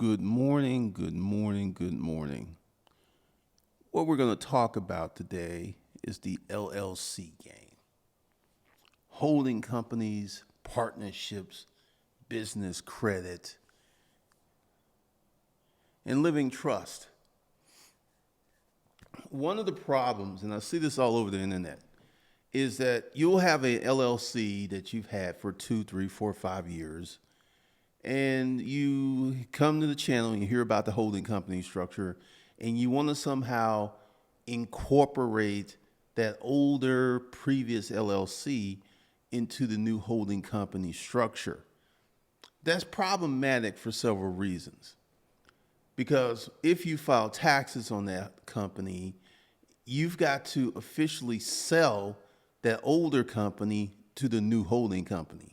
Good morning, good morning, good morning. What we're going to talk about today is the LLC game. Holding companies, partnerships, business credit, and living trust. One of the problems, and I see this all over the internet, is that you'll have a LLC that you've had for 2, 3, 4, 5 years, and you come to the channel and you hear about the holding company structure, and you want to somehow incorporate that older previous LLC into the new holding company structure. That's problematic for several reasons. Because if you file taxes on that company, you've got to officially sell that older company to the new holding company.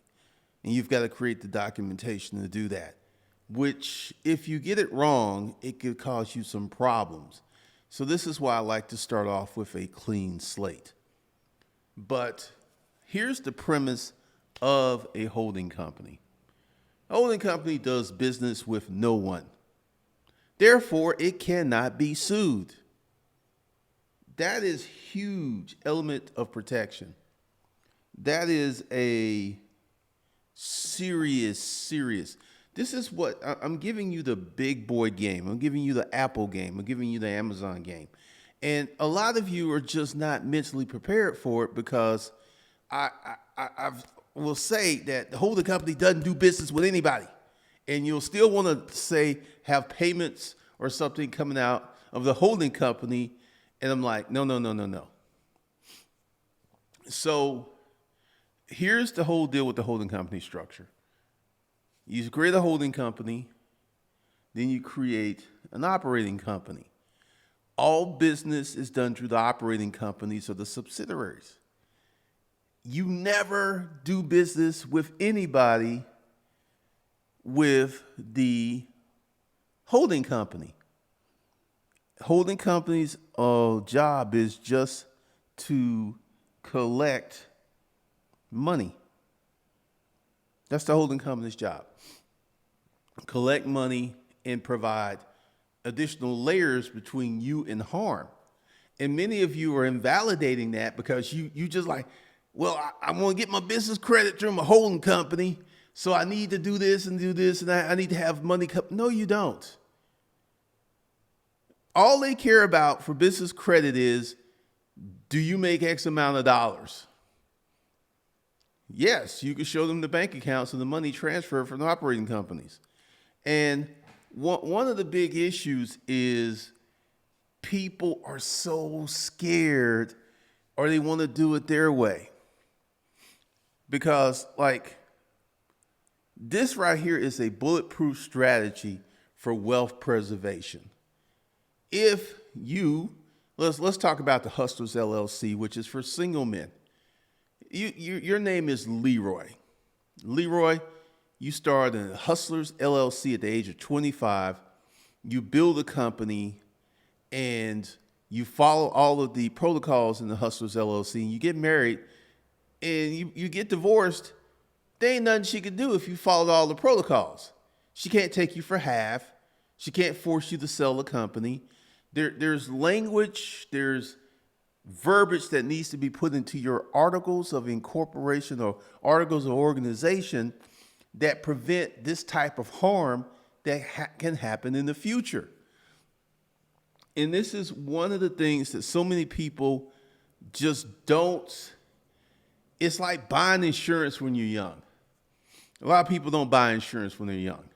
And you've got to create the documentation to do that, which if you get it wrong, it could cause you some problems. So this is why I like to start off with a clean slate. But here's the premise of a holding company. A holding company does business with no one. Therefore, it cannot be sued. That is huge element of protection. That is a serious. This is what I'm giving you, the big boy game. I'm giving you the Apple game. I'm giving you the Amazon game. And a lot of you are just not mentally prepared for it because I will say that the holding company doesn't do business with anybody. And you'll still want to say have payments or something coming out of the holding company. And I'm like, no. So here's the whole deal with the holding company structure. You create a holding company, then you create an operating company. All business is done through the operating companies or the subsidiaries. You never do business with anybody with the holding company. Holding company's job is just to collect money. That's the holding company's job. Collect money and provide additional layers between you and harm. And many of you are invalidating that because you just like, well, I want to get my business credit through my holding company, so I need to do this, and I need to have money. No, you don't. All they care about for business credit is, do you make X amount of dollars? Yes, you can show them the bank accounts and the money transfer from the operating companies. And one of the big issues is people are so scared or they want to do it their way. Because like this right here is a bulletproof strategy for wealth preservation. If you, let's talk about the Hustlers LLC, which is for single men. Your name is Leroy. Leroy, you started in Hustlers LLC at the age of 25. You build a company and you follow all of the protocols in the Hustlers LLC, and you get married and you get divorced. There ain't nothing she could do if you followed all the protocols. She can't take you for half. She can't force you to sell the company. There's language, there's verbiage that needs to be put into your articles of incorporation or articles of organization that prevent this type of harm that can happen in the future. And this is one of the things that so many people just don't. It's like buying insurance when you're young. A lot of people don't buy insurance when they're young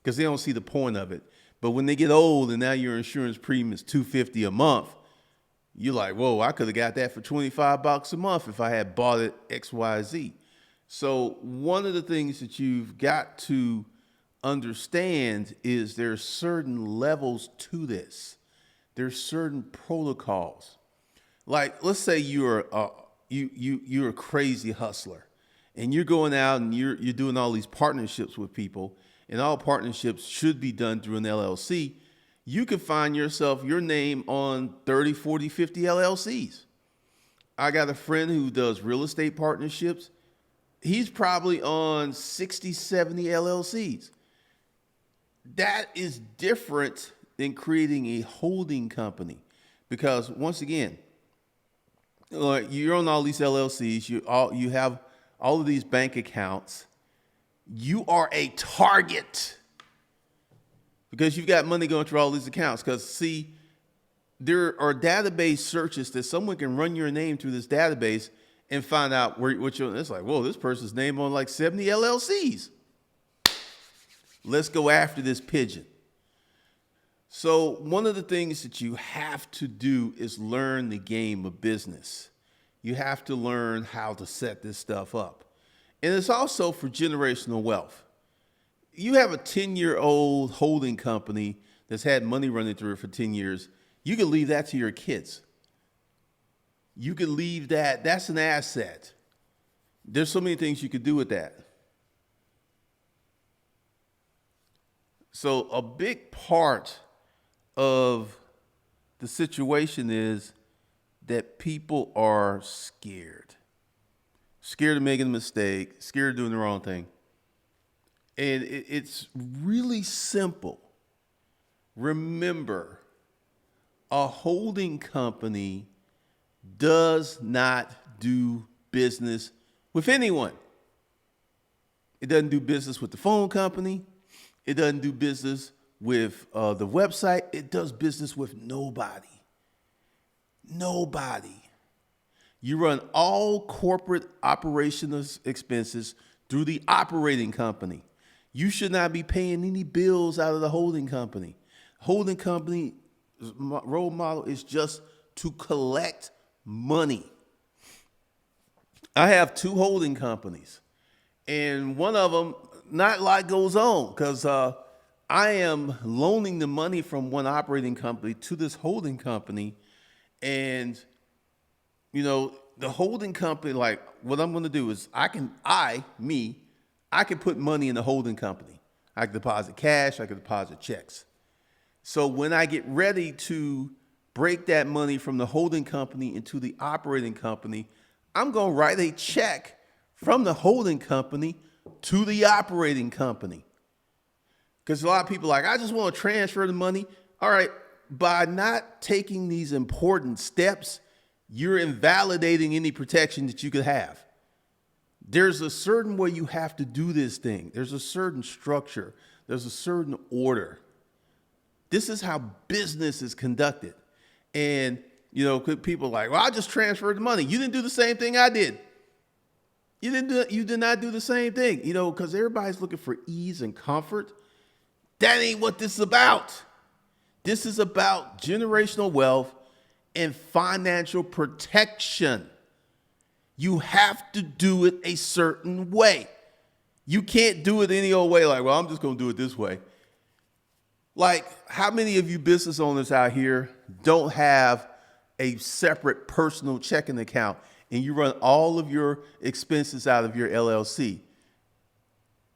because they don't see the point of it. But when they get old and now your insurance premium is $250 a month, you're like, whoa, I could have got that for $25 a month if I had bought it XYZ. So one of the things that you've got to understand is there's certain levels to this. There's certain protocols. Like, let's say you're a crazy hustler and you're going out and you're doing all these partnerships with people, and all partnerships should be done through an LLC. You could find yourself, your name on 30, 40, 50 LLCs. I got a friend who does real estate partnerships. He's probably on 60, 70 LLCs. That is different than creating a holding company, because once again, you're on all these LLCs. You have all of these bank accounts. You are a target because you've got money going through all these accounts. Because see, there are database searches that someone can run your name through this database and find out what you're. It's like, whoa, this person's name on like 70 LLCs. Let's go after this pigeon. So one of the things that you have to do is learn the game of business. You have to learn how to set this stuff up. And it's also for generational wealth. You have a 10-year-old holding company that's had money running through it for 10 years. You can leave that to your kids. You can leave that. That's an asset. There's so many things you could do with that. So a big part of the situation is that people are scared of making a mistake, scared of doing the wrong thing. And it's really simple. Remember, a holding company does not do business with anyone. It doesn't do business with the phone company. It doesn't do business with the website. It does business with nobody. Nobody. You run all corporate operational expenses through the operating company. You should not be paying any bills out of the holding company. Holding company role model is just to collect money. I have 2 holding companies, and one of them, not a lot goes on because I am loaning the money from one operating company to this holding company. And, the holding company, like what I'm going to do is I can put money in the holding company. I can deposit cash. I can deposit checks. So when I get ready to break that money from the holding company into the operating company, I'm going to write a check from the holding company to the operating company. Because a lot of people are like, I just want to transfer the money. All right. By not taking these important steps, you're invalidating any protection that you could have. There's a certain way you have to do this thing. There's a certain structure. There's a certain order. This is how business is conducted. And, people are like, well, I just transferred the money. You didn't do the same thing I did. You did not do the same thing, because everybody's looking for ease and comfort. That ain't what this is about. This is about generational wealth and financial protection. You have to do it a certain way. You can't do it any old way, like, well, I'm just going to do it this way. Like, how many of you business owners out here don't have a separate personal checking account and you run all of your expenses out of your LLC?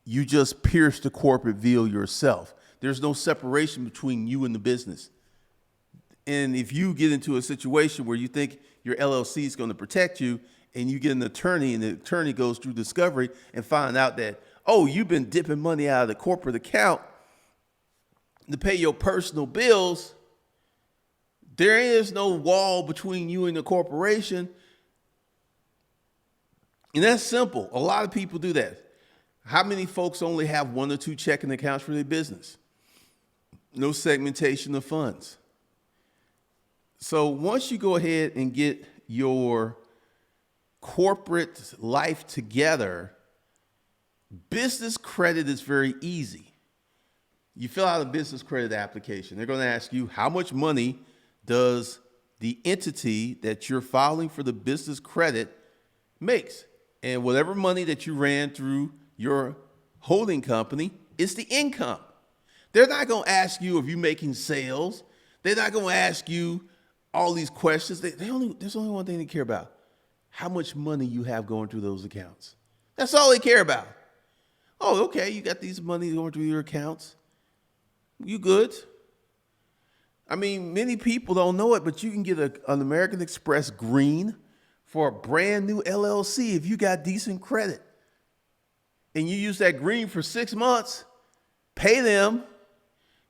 You just pierce the corporate veil yourself. There's no separation between you and the business. And if you get into a situation where you think your LLC is going to protect you and you get an attorney and the attorney goes through discovery and find out that, oh, you've been dipping money out of the corporate account to pay your personal bills, there is no wall between you and the corporation. And that's simple. A lot of people do that. How many folks only have 1 or 2 checking accounts for their business? No segmentation of funds. So once you go ahead and get your corporate life together, business credit is very easy. You fill out a business credit application. They're going to ask you, how much money does the entity that you're filing for the business credit makes? And whatever money that you ran through your holding company is the income. They're not going to ask you if you're making sales. They're not going to ask you all these questions. There's only one thing they care about: how much money you have going through those accounts. That's all they care about. Oh, okay, you got these money going through your accounts. You good? I mean, many people don't know it, but you can get an American Express green for a brand new LLC if you got decent credit. And you use that green for 6 months, pay them,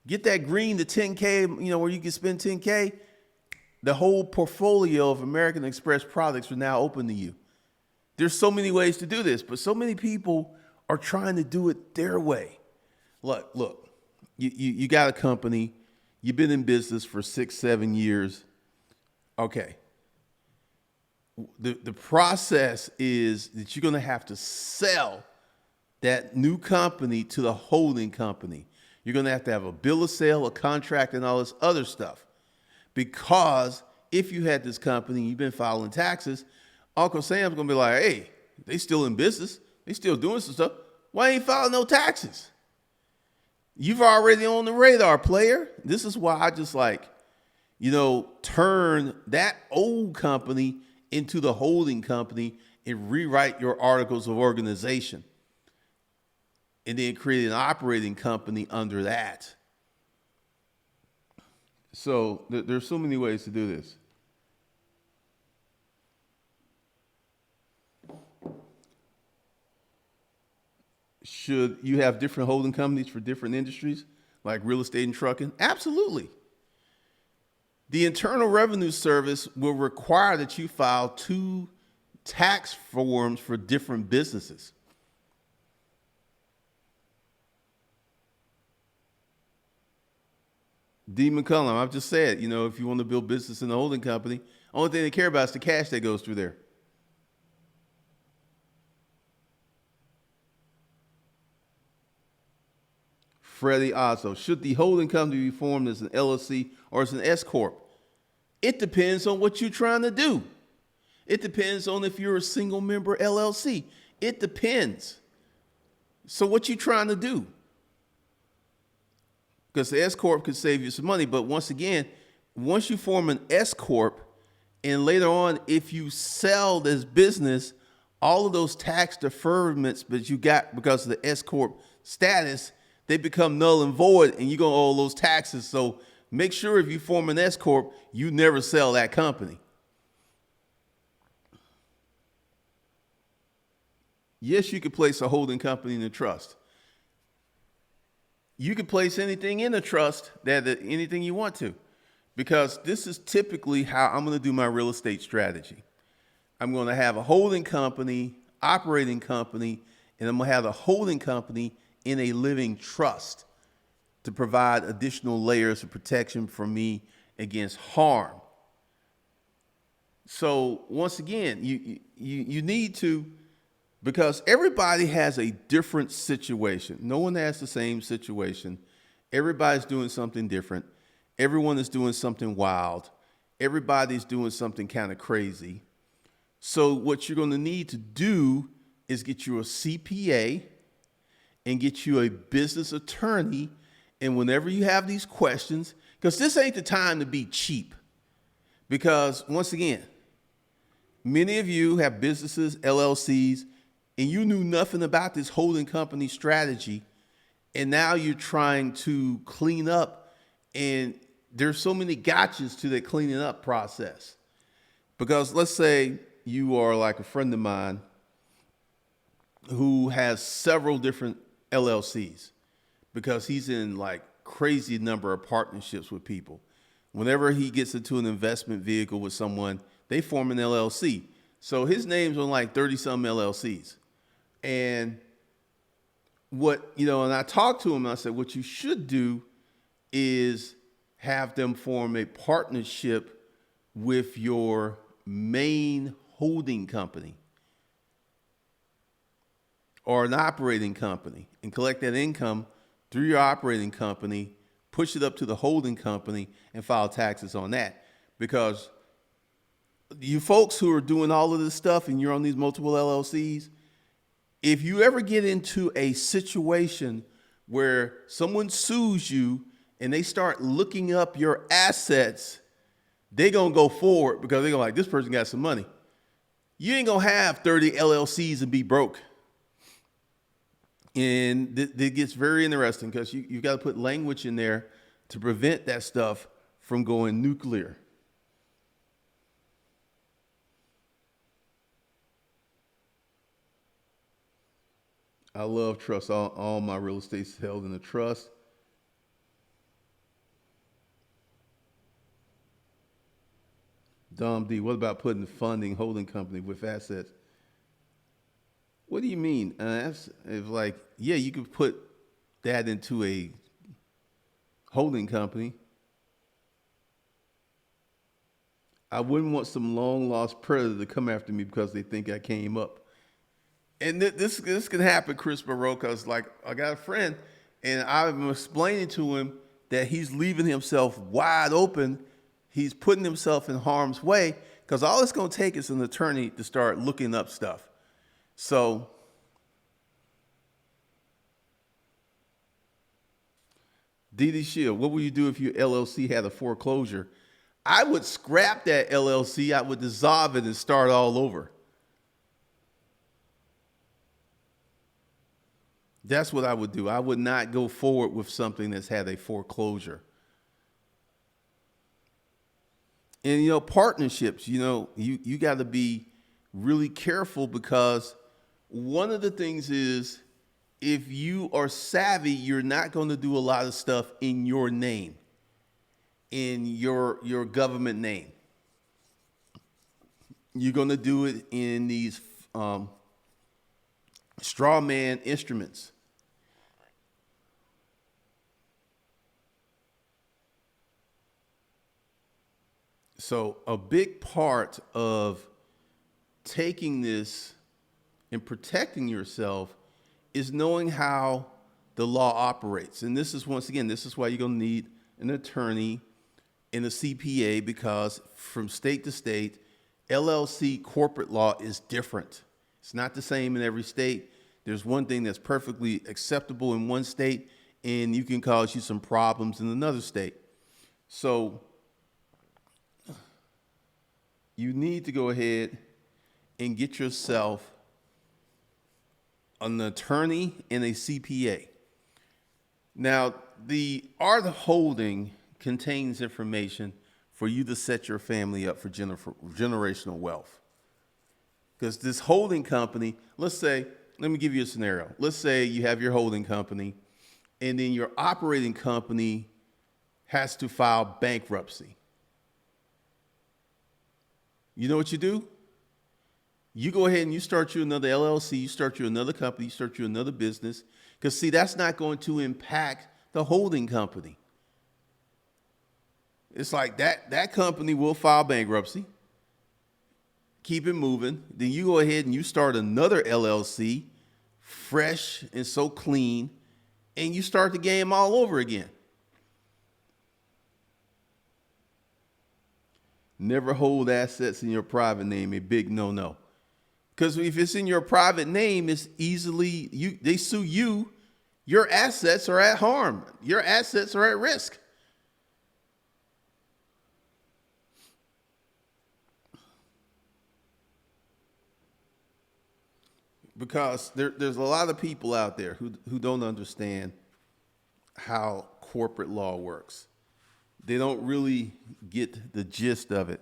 Get that green to 10K, where you can spend 10K. The whole portfolio of American Express products are now open to you. There's so many ways to do this, but so many people are trying to do it their way. Look, you got a company, you've been in business for 6-7 years. Okay. The process is that you're going to have to sell that new company to the holding company. You're going to have a bill of sale, a contract, and all this other stuff. Because if you had this company, you've been filing taxes, Uncle Sam's going to be like, hey, they still in business. They still doing some stuff. Why ain't filing no taxes? You've already on the radar, player. This is why I just turn that old company into the holding company and rewrite your articles of organization. And then create an operating company under that. So there's so many ways to do this. Should you have different holding companies for different industries, like real estate and trucking? Absolutely. The Internal Revenue Service will require that you file 2 tax forms for different businesses. D. McCullum, I've just said, if you want to build business in the holding company, only thing they care about is the cash that goes through there. Freddie Oslo, should the holding company be formed as an LLC or as an S Corp? It depends on what you're trying to do. It depends on if you're a single member LLC. It depends. So what you trying to do? Because the S Corp could save you some money. But once again, once you form an S Corp, and later on, if you sell this business, all of those tax deferments that you got because of the S Corp status, they become null and void, and you're going to owe those taxes. So make sure if you form an S Corp, you never sell that company. Yes, you could place a holding company in a trust. You can place anything in a trust, anything you want to, because this is typically how I'm going to do my real estate strategy. I'm going to have a holding company, operating company, and I'm going to have a holding company in a living trust to provide additional layers of protection for me against harm. So once again, you need to, because everybody has a different situation. No one has the same situation. Everybody's doing something different. Everyone is doing something wild. Everybody's doing something kind of crazy. So what you're going to need to do is get you a CPA and get you a business attorney. And whenever you have these questions, because this ain't the time to be cheap. Because once again, many of you have businesses, LLCs, and you knew nothing about this holding company strategy, and now you're trying to clean up, and there's so many gotchas to that cleaning up process. Because let's say you are like a friend of mine who has several different LLCs because he's in like crazy number of partnerships with people. Whenever he gets into an investment vehicle with someone, they form an LLC. So his name's on like 30 some LLCs. And and I talked to him and I said, what you should do is have them form a partnership with your main holding company or an operating company and collect that income through your operating company, push it up to the holding company and file taxes on that. Because you folks who are doing all of this stuff and you're on these multiple LLCs, if you ever get into a situation where someone sues you and they start looking up your assets, they're going to go forward because they're going to like, this person got some money. You ain't going to have 30 LLCs and be broke. And it gets very interesting because you've got to put language in there to prevent that stuff from going nuclear. I love trust. All my real estate's held in a trust. Dom D, what about putting funding holding company with assets? What do you mean? That's it's like, yeah, you could put that into a holding company. I wouldn't want some long lost predator to come after me because they think I came up. And this can happen, Chris Moreau, because like I got a friend, and I'm explaining to him that he's leaving himself wide open. He's putting himself in harm's way because all it's going to take is an attorney to start looking up stuff. So, Dee Shield, what would you do if your LLC had a foreclosure? I would scrap that LLC. I would dissolve it and start all over. That's what I would do. I would not go forward with something that's had a foreclosure. And, partnerships, you got to be really careful because one of the things is if you are savvy, you're not going to do a lot of stuff in your name, in your government name. You're going to do it in these straw man instruments. So a big part of taking this and protecting yourself is knowing how the law operates. And this is, once again, this is why you're going to need an attorney and a CPA, because from state to state, LLC corporate law is different. It's not the same in every state. There's one thing that's perfectly acceptable in one state, and you can cause you some problems in another state. So you need to go ahead and get yourself an attorney and a CPA. Now, the art of holding contains information for you to set your family up for generational wealth. Because this holding company, let me give you a scenario. Let's say you have your holding company, and then your operating company has to file bankruptcy. You know what you do? You go ahead and you start you another LLC, you start you another company, you start you another business. Because, see, that's not going to impact the holding company. It's like that company will file bankruptcy, keep it moving. Then you go ahead and you start another LLC, fresh and so clean, and you start the game all over again. Never hold assets in your private name, a big no-no. Because if it's in your private name, it's easily, they sue you, your assets are at harm. Your assets are at risk. Because there's a lot of people out there who don't understand how corporate law works. They don't really get the gist of it.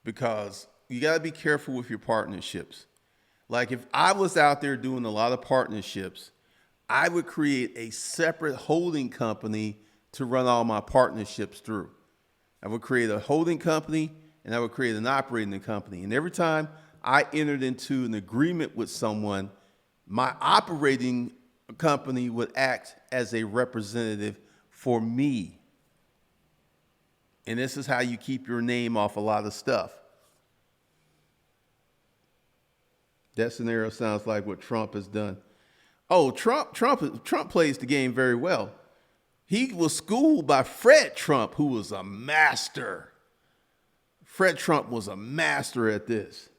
Because you got to be careful with your partnerships. Like if I was out there doing a lot of partnerships, I would create a separate holding company to run all my partnerships through. I would create a holding company and I would create an operating company. And every time I entered into an agreement with someone, my operating company would act as a representative for me. And this is how you keep your name off a lot of stuff. That scenario sounds like what Trump has done. Oh, Trump plays the game very well. He was schooled by Fred Trump, who was a master. Fred Trump was a master at this.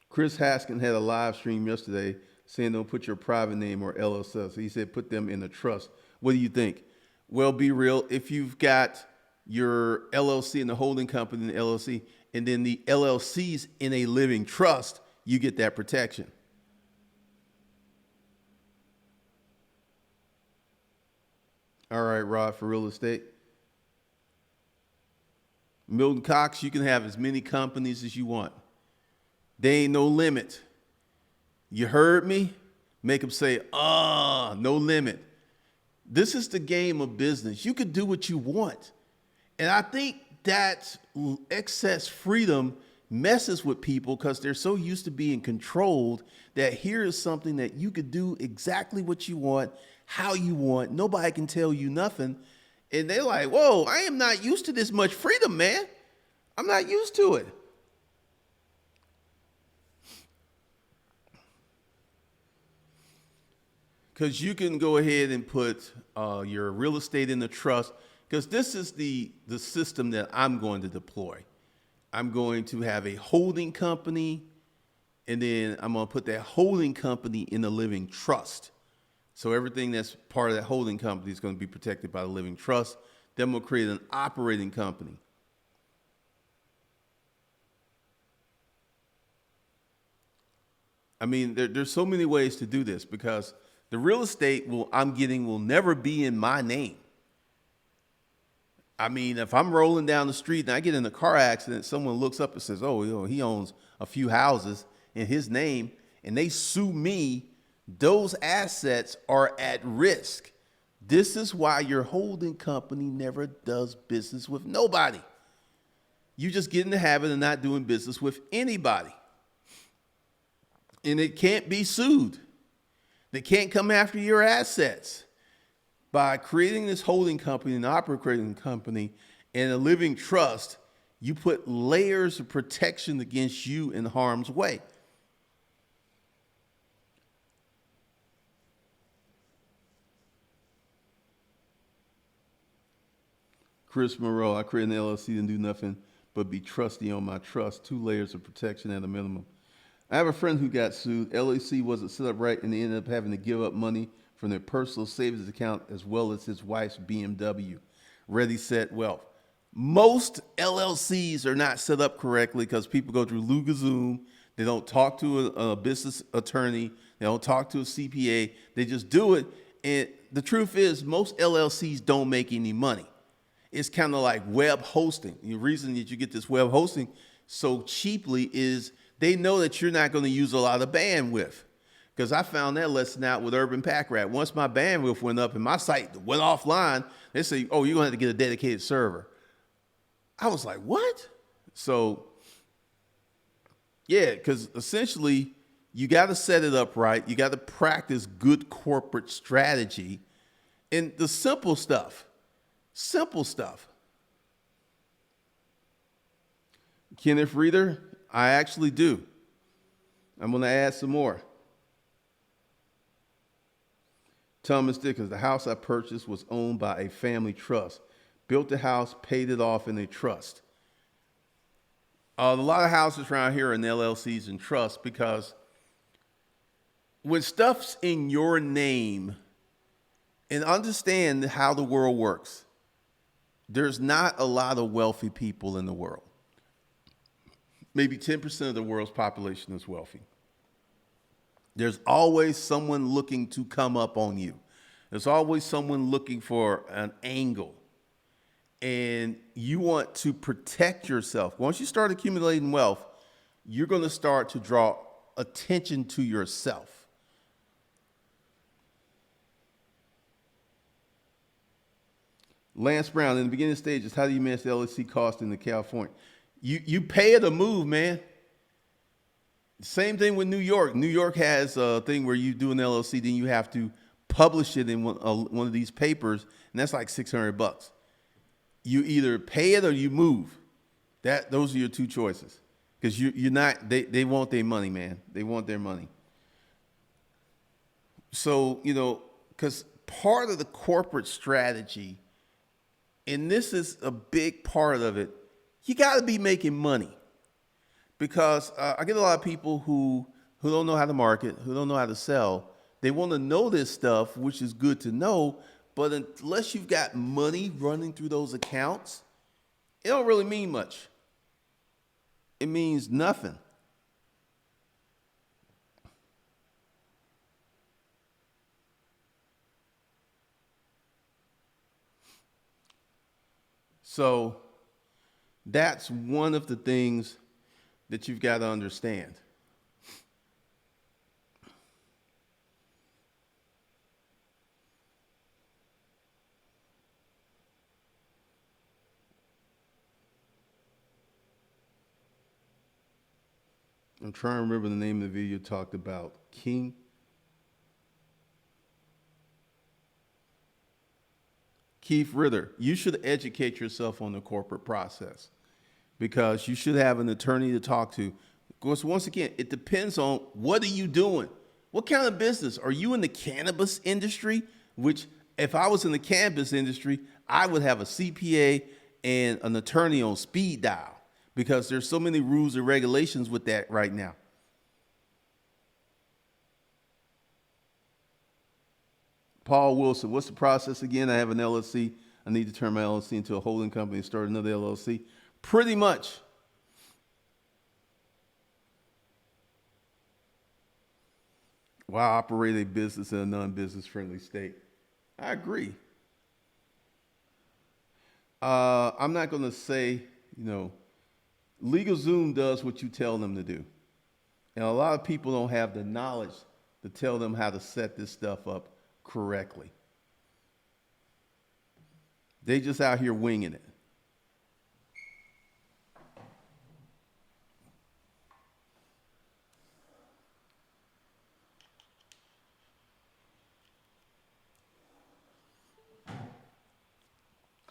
Chris Haskin had a live stream yesterday saying don't put your private name or LLC. So he said put them in a trust. What do you think? Well, be real. If you've got your LLC and the holding company in the LLC, and then the LLC's in a living trust, you get that protection. All right, Rod, for real estate. Milton Cox, you can have as many companies as you want. There ain't no limit. You heard me? Make them say, no limit. This is the game of business. You could do what you want. And I think that excess freedom messes with people because they're so used to being controlled that here is something that you could do exactly what you want, how you want. Nobody can tell you nothing. And they're like, whoa, I am not used to this much freedom, man. I'm not used to it. Because you can go ahead and put your real estate in the trust, because this is the system that I'm going to deploy. I'm going to have a holding company, and then I'm going to put that holding company in a living trust. So everything that's part of that holding company is going to be protected by the living trust. Then we'll create an operating company. I mean, there's so many ways to do this because the real estate I'm getting will never be in my name. I mean, if I'm rolling down the street and I get in a car accident, someone looks up and says, oh, he owns a few houses in his name, and they sue me, those assets are at risk. This is why your holding company never does business with nobody. You just get in the habit of not doing business with anybody. And it can't be sued. They can't come after your assets. By creating this holding company and operating company and a living trust, you put layers of protection against you in harm's way. Chris Moreau, I created an LLC to do nothing but be trustee on my trust. 2 layers of protection at a minimum. I have a friend who got sued. LLC wasn't set up right, and they ended up having to give up money from their personal savings account as well as his wife's BMW. Ready, set, wealth. Most LLCs are not set up correctly because people go through LugaZoom. They don't talk to a business attorney. They don't talk to a CPA. They just do it. And the truth is, most LLCs don't make any money. It's kind of like web hosting. The reason that you get this web hosting so cheaply is they know that you're not going to use a lot of bandwidth. Because I found that lesson out with Urban Pack Rat. Once my bandwidth went up and my site went offline, they say, oh, you're going to have to get a dedicated server. I was like, what? So, yeah, because essentially you got to set it up right. You got to practice good corporate strategy and the simple stuff. Simple stuff. Kenneth Reader, I actually do. I'm going to add some more. Thomas Dickens, the house I purchased was owned by a family trust. Built the house, paid it off in a trust. A lot of houses around here are in LLCs and trusts because when stuff's in your name, and understand how the world works, there's not a lot of wealthy people in the world. Maybe 10% of the world's population is wealthy. There's always someone looking to come up on you. There's always someone looking for an angle. And you want to protect yourself. Once you start accumulating wealth, you're going to start to draw attention to yourself. Lance Brown, in the beginning stages, how do you manage the LLC cost in the California? You pay it a move, man. Same thing with New York. New York has a thing where you do an LLC, then you have to publish it in one of these papers, and that's like $600. You either pay it or you move. Those are your two choices, because you're not. They want their money, man. They want their money. So because part of the corporate strategy, and this is a big part of it, you got to be making money. Because I get a lot of people who don't know how to market, who don't know how to sell. They want to know this stuff, which is good to know, but unless you've got money running through those accounts, it don't really mean much. It means nothing. So that's one of the things that you've got to understand. I'm trying to remember the name of the video talked about. Keith Ritter. You should educate yourself on the corporate process because you should have an attorney to talk to. Of course, once again, it depends on what are you doing? What kind of business? Are you in the cannabis industry? Which, if I was in the cannabis industry, I would have a CPA and an attorney on speed dial because there's so many rules and regulations with that right now. Paul Wilson, what's the process again? I have an LLC. I need to turn my LLC into a holding company and start another LLC. Pretty much. Why operate a business in a non-business friendly state? I agree. I'm not going to say, LegalZoom does what you tell them to do. And a lot of people don't have the knowledge to tell them how to set this stuff up correctly. They just out here winging it.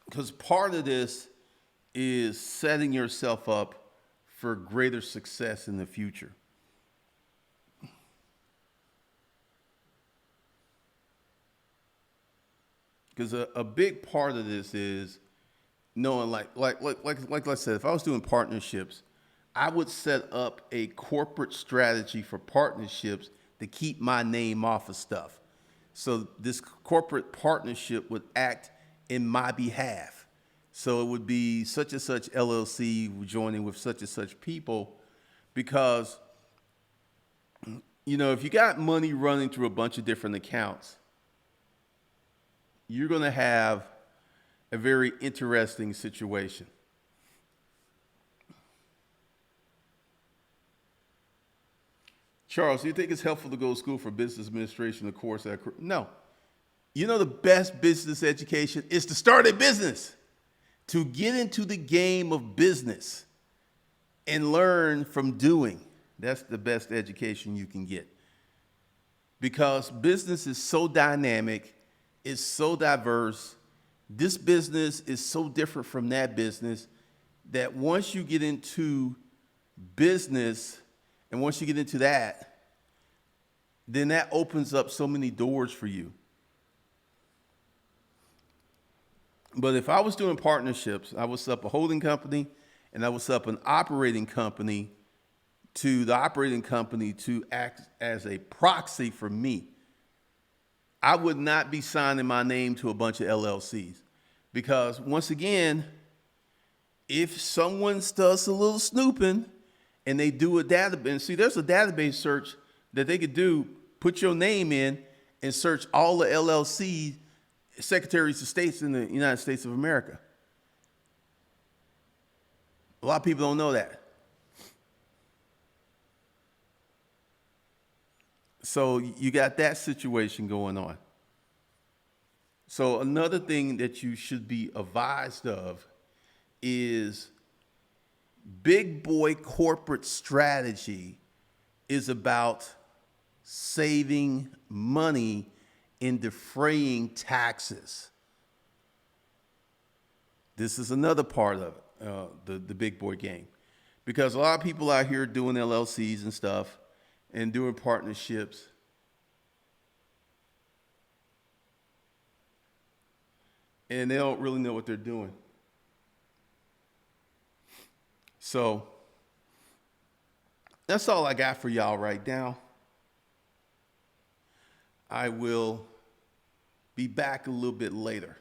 Because part of this is setting yourself up for greater success in the future. Because a big part of this is knowing, like I said, if I was doing partnerships, I would set up a corporate strategy for partnerships to keep my name off of stuff. So this corporate partnership would act in my behalf. So it would be such and such LLC joining with such and such people because, if you got money running through a bunch of different accounts, you're going to have a very interesting situation. Charles, do you think it's helpful to go to school for business administration, of course? No. The best business education is to start a business, to get into the game of business and learn from doing. That's the best education you can get. Because business is so dynamic, it's so diverse. This business is so different from that business that once you get into business and once you get into that, then that opens up so many doors for you. But if I was doing partnerships, I would set up a holding company and I would set up an operating company to the operating company to act as a proxy for me. I would not be signing my name to a bunch of LLCs because once again, if someone does a little snooping and they do a database, and see, there's a database search that they could do, put your name in and search all the LLC secretaries of states in the United States of America. A lot of people don't know that. So you got that situation going on. So another thing that you should be advised of is big boy corporate strategy is about saving money in defraying taxes. This is another part of it, the big boy game. Because a lot of people out here doing LLCs and stuff and doing partnerships. And they don't really know what they're doing. So that's all I got for y'all right now. I will be back a little bit later.